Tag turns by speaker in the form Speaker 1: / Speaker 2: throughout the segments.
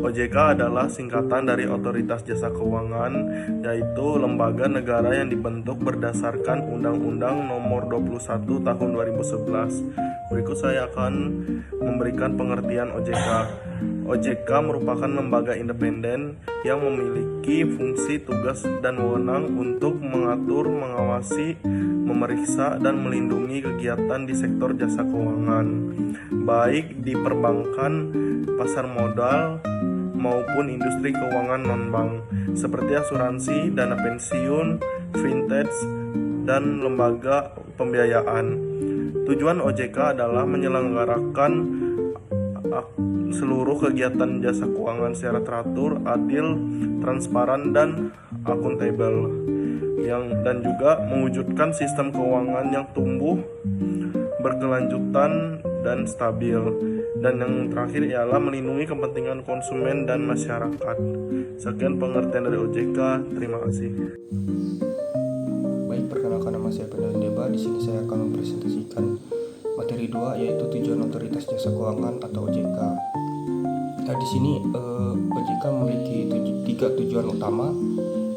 Speaker 1: OJK adalah singkatan dari Otoritas Jasa Keuangan, yaitu lembaga negara yang dibentuk berdasarkan Undang-Undang Nomor 21 Tahun 2011. Berikut saya akan memberikan pengertian OJK. OJK merupakan lembaga independen yang memiliki fungsi, tugas, dan wewenang untuk mengatur, mengawasi, memeriksa, dan melindungi kegiatan di sektor jasa keuangan, baik di perbankan, pasar modal, maupun industri keuangan non-bank seperti asuransi, dana pensiun, fintech, dan lembaga pembiayaan. Tujuan OJK adalah menyelenggarakan seluruh kegiatan jasa keuangan secara teratur, adil, transparan, dan akuntabel, dan juga mewujudkan sistem keuangan yang tumbuh, berkelanjutan, dan stabil. Dan yang terakhir ialah melindungi kepentingan konsumen dan masyarakat. Sekian pengertian dari OJK. Terima kasih.
Speaker 2: Baik, perkenalkan, nama saya Pendalan Deba. Di sini saya akan mempresentasikan materi 2, yaitu tujuan Otoritas Jasa Keuangan atau OJK. Nah, di sini OJK memiliki 3 tujuan utama,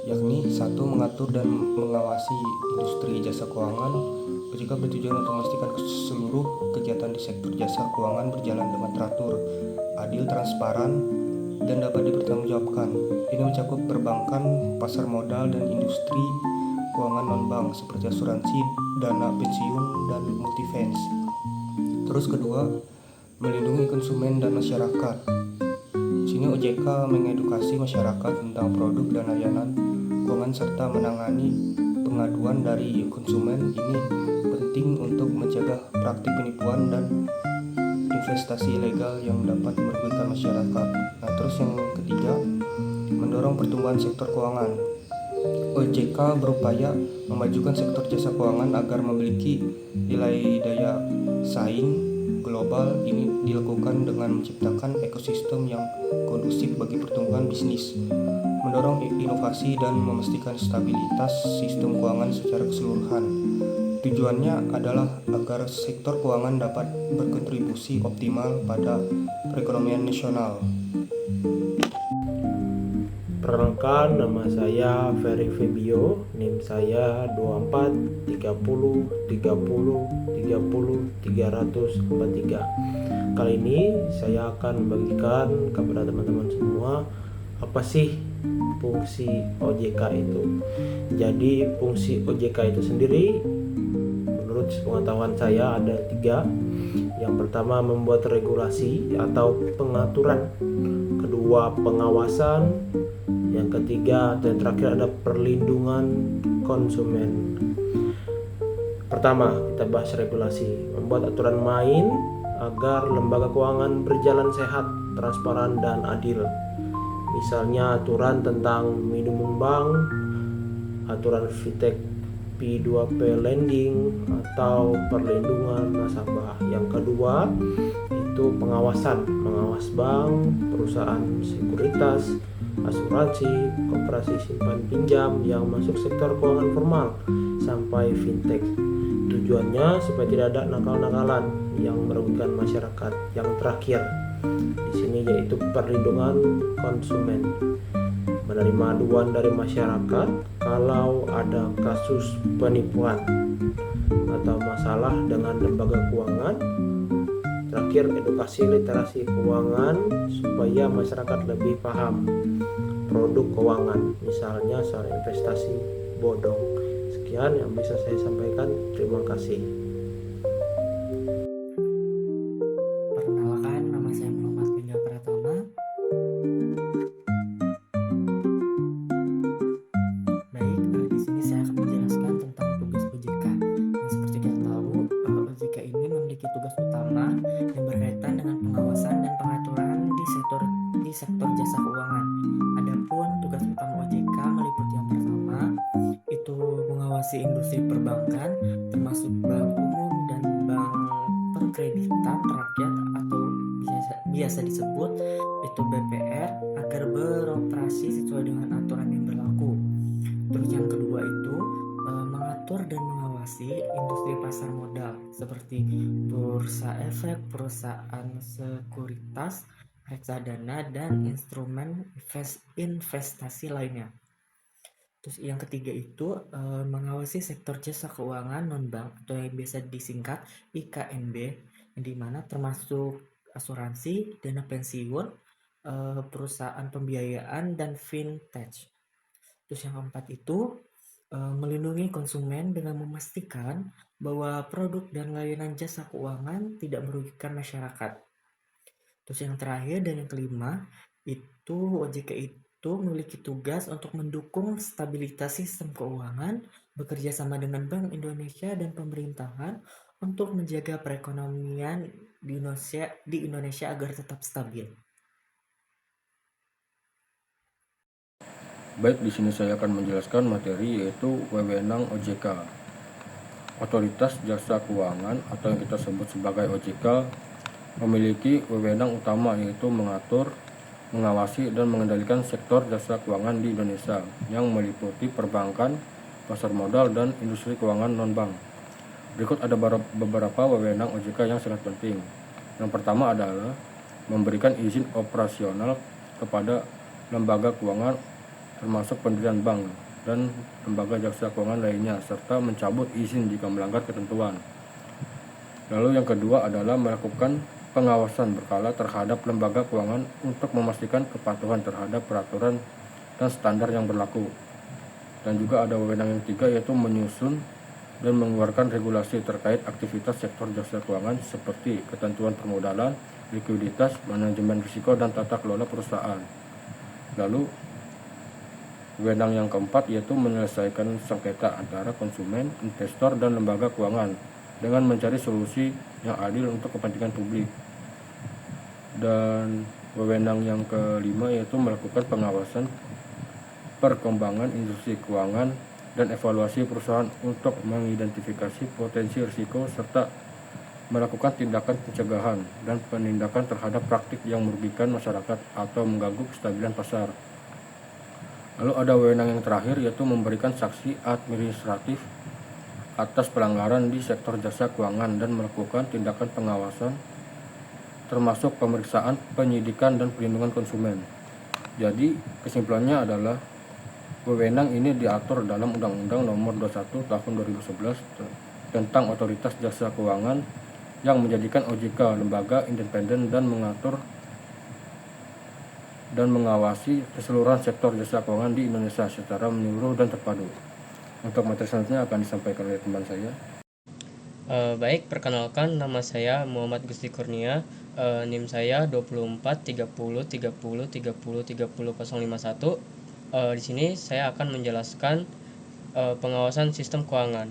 Speaker 2: yakni 1. Mengatur dan mengawasi industri jasa keuangan. OJK bertujuan untuk memastikan seluruh kegiatan di sektor jasa keuangan berjalan dengan teratur, adil, transparan, dan dapat dipertanggungjawabkan. Ini mencakup perbankan, pasar modal, dan industri keuangan non-bank seperti asuransi, dana pensiun, dan multifinance. Terus kedua, melindungi konsumen dan masyarakat. Di sini OJK mengedukasi masyarakat tentang produk dan layanan keuangan serta menangani pengaduan dari konsumen. Ini penting untuk mencegah praktik penipuan dan investasi ilegal yang dapat merugikan masyarakat. Nah, terus yang ketiga, mendorong pertumbuhan sektor keuangan. OJK berupaya memajukan sektor jasa keuangan agar memiliki nilai daya saing global. Ini dilakukan dengan menciptakan ekosistem yang kondusif bagi pertumbuhan bisnis, mendorong inovasi, dan memastikan stabilitas sistem keuangan secara keseluruhan. Tujuannya adalah agar sektor keuangan dapat berkontribusi optimal pada perekonomian nasional.
Speaker 3: Perkenalkan, nama saya Ferry Febio, NIM saya 24 30 30 30 343. Kali ini saya akan membagikan kepada teman-teman semua apa sih fungsi OJK itu. Jadi fungsi OJK itu sendiri menurut pengetahuan saya ada 3. Yang pertama, membuat regulasi atau pengaturan. Kedua, pengawasan. Yang ketiga dan terakhir ada perlindungan konsumen. Pertama, kita bahas regulasi. Membuat aturan main agar lembaga keuangan berjalan sehat, transparan, dan adil. Misalnya aturan tentang minimum bank, aturan fintech P2P lending, atau perlindungan nasabah. Yang kedua itu pengawasan, mengawas bank, perusahaan sekuritas, asuransi, koperasi simpan pinjam yang masuk sektor keuangan formal sampai fintech. Tujuannya supaya tidak ada nakal-nakalan yang merugikan masyarakat. Yang terakhir di sini yaitu perlindungan konsumen, menerima aduan dari masyarakat kalau ada kasus penipuan atau masalah dengan lembaga keuangan. Terakhir, edukasi literasi keuangan supaya masyarakat lebih paham produk keuangan, misalnya soal investasi bodong. Sekian yang bisa saya sampaikan. Terima kasih.
Speaker 4: Perkenalkan, nama saya Muhammad Pindah Pratama. Baik, di sini saya akan menjelaskan tentang tugas OJK. Yang seperti kita tahu, OJK ini memiliki tugas utama yang berkaitan dengan pengawasan dan pengaturan di sektor jasa keuangan. Adapun tugas utama OJK meliputi yang pertama, itu mengawasi industri perbankan, termasuk bank umum dan bank perkreditan rakyat atau biasa disebut itu BPR, agar beroperasi sesuai dengan aturan yang berlaku. Terus yang kedua itu mengatur dan mengawasi industri pasar modal seperti bursa efek, perusahaan sekuritas, reksadana, dan instrumen investasi lainnya. Terus yang ketiga itu mengawasi sektor jasa keuangan non-bank atau yang biasa disingkat IKNB, yang dimana termasuk asuransi, dana pensiun, perusahaan pembiayaan, dan fintech. Terus yang keempat itu melindungi konsumen dengan memastikan bahwa produk dan layanan jasa keuangan tidak merugikan masyarakat. Terus yang terakhir dan yang kelima itu OJK itu memiliki tugas untuk mendukung stabilitas sistem keuangan, bekerja sama dengan Bank Indonesia dan pemerintahan untuk menjaga perekonomian di Indonesia agar tetap stabil.
Speaker 2: Baik, di sini saya akan menjelaskan materi yaitu wewenang OJK. Otoritas Jasa Keuangan atau yang kita sebut sebagai OJK memiliki wewenang utama yaitu mengatur, mengawasi, dan mengendalikan sektor jasa keuangan di Indonesia yang meliputi perbankan, pasar modal, dan industri keuangan non-bank. Berikut ada beberapa wewenang OJK yang sangat penting. Yang pertama adalah memberikan izin operasional kepada lembaga keuangan termasuk pendirian bank dan lembaga jasa keuangan lainnya, serta mencabut izin jika melanggar ketentuan. Lalu yang kedua adalah melakukan pengawasan berkala terhadap lembaga keuangan untuk memastikan kepatuhan terhadap peraturan dan standar yang berlaku. Dan juga ada wewenang yang ketiga yaitu menyusun dan mengeluarkan regulasi terkait aktivitas sektor jasa keuangan seperti ketentuan permodalan, likuiditas, manajemen risiko, dan tata kelola perusahaan. Lalu wewenang yang keempat yaitu menyelesaikan sengketa antara konsumen, investor, dan lembaga keuangan dengan mencari solusi yang adil untuk kepentingan publik. Dan wewenang yang kelima yaitu melakukan pengawasan perkembangan industri keuangan dan evaluasi perusahaan untuk mengidentifikasi potensi risiko serta melakukan tindakan pencegahan dan penindakan terhadap praktik yang merugikan masyarakat atau mengganggu kestabilan pasar. Lalu ada wewenang yang terakhir yaitu memberikan sanksi administratif atas pelanggaran di sektor jasa keuangan dan melakukan tindakan pengawasan termasuk pemeriksaan, penyidikan, dan perlindungan konsumen. Jadi kesimpulannya adalah wewenang ini diatur dalam Undang-Undang Nomor 21 Tahun 2011 tentang Otoritas Jasa Keuangan yang menjadikan OJK lembaga independen dan mengatur dan mengawasi keseluruhan sektor jasa keuangan di Indonesia secara menyeluruh dan terpadu. Untuk materi selanjutnya akan disampaikan oleh teman saya.
Speaker 5: Baik, perkenalkan nama saya Muhammad Gusti Kurnia, NIM saya 24 30 30 30 30 051. Di sini saya akan menjelaskan pengawasan sistem keuangan.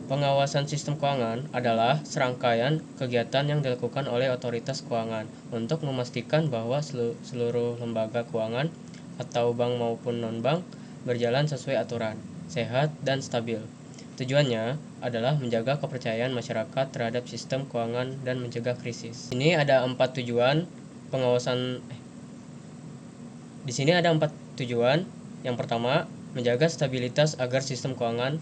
Speaker 5: Pengawasan sistem keuangan adalah serangkaian kegiatan yang dilakukan oleh otoritas keuangan untuk memastikan bahwa seluruh lembaga keuangan atau bank maupun non-bank berjalan sesuai aturan, sehat, dan stabil. Tujuannya adalah menjaga kepercayaan masyarakat terhadap sistem keuangan dan mencegah krisis. Ini ada 4 tujuan pengawasan. Di sini ada 4 tujuan. Yang pertama, menjaga stabilitas agar sistem keuangan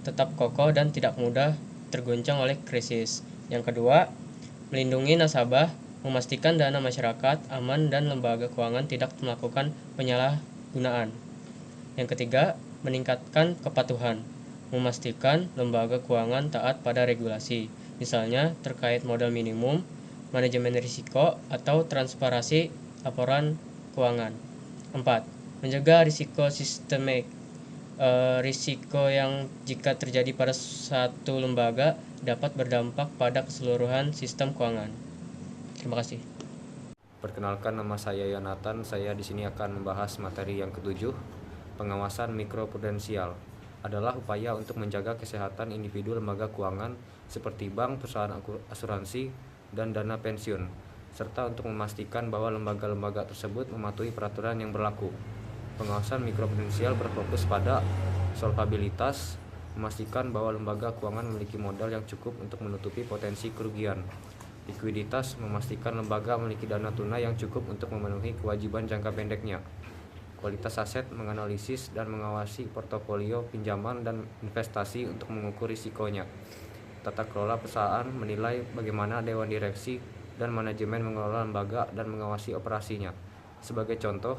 Speaker 5: tetap kokoh dan tidak mudah terguncang oleh krisis. Yang kedua, melindungi nasabah, memastikan dana masyarakat aman dan lembaga keuangan tidak melakukan penyalahgunaan. Yang ketiga, meningkatkan kepatuhan, memastikan lembaga keuangan taat pada regulasi, misalnya terkait modal minimum, manajemen risiko, atau transparansi laporan keuangan. 4. Mencegah risiko sistemik, risiko yang jika terjadi pada satu lembaga dapat berdampak pada keseluruhan sistem keuangan. Terima kasih.
Speaker 6: Perkenalkan, nama saya Yonatan. Saya di sini akan membahas materi yang ketujuh, pengawasan mikroprudensial. Adalah upaya untuk menjaga kesehatan individu lembaga keuangan seperti bank, perusahaan asuransi, dan dana pensiun, serta untuk memastikan bahwa lembaga-lembaga tersebut mematuhi peraturan yang berlaku. Pengawasan mikroprudensial berfokus pada solvabilitas, memastikan bahwa lembaga keuangan memiliki modal yang cukup untuk menutupi potensi kerugian. Likuiditas, memastikan lembaga memiliki dana tunai yang cukup untuk memenuhi kewajiban jangka pendeknya. Kualitas aset, menganalisis dan mengawasi portofolio pinjaman dan investasi untuk mengukur risikonya. Tata kelola perusahaan, menilai bagaimana dewan direksi dan manajemen mengelola lembaga dan mengawasi operasinya. Sebagai contoh,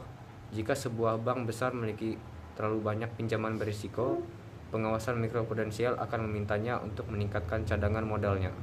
Speaker 6: jika sebuah bank besar memiliki terlalu banyak pinjaman berisiko, pengawasan mikroprudensial akan memintanya untuk meningkatkan cadangan modalnya.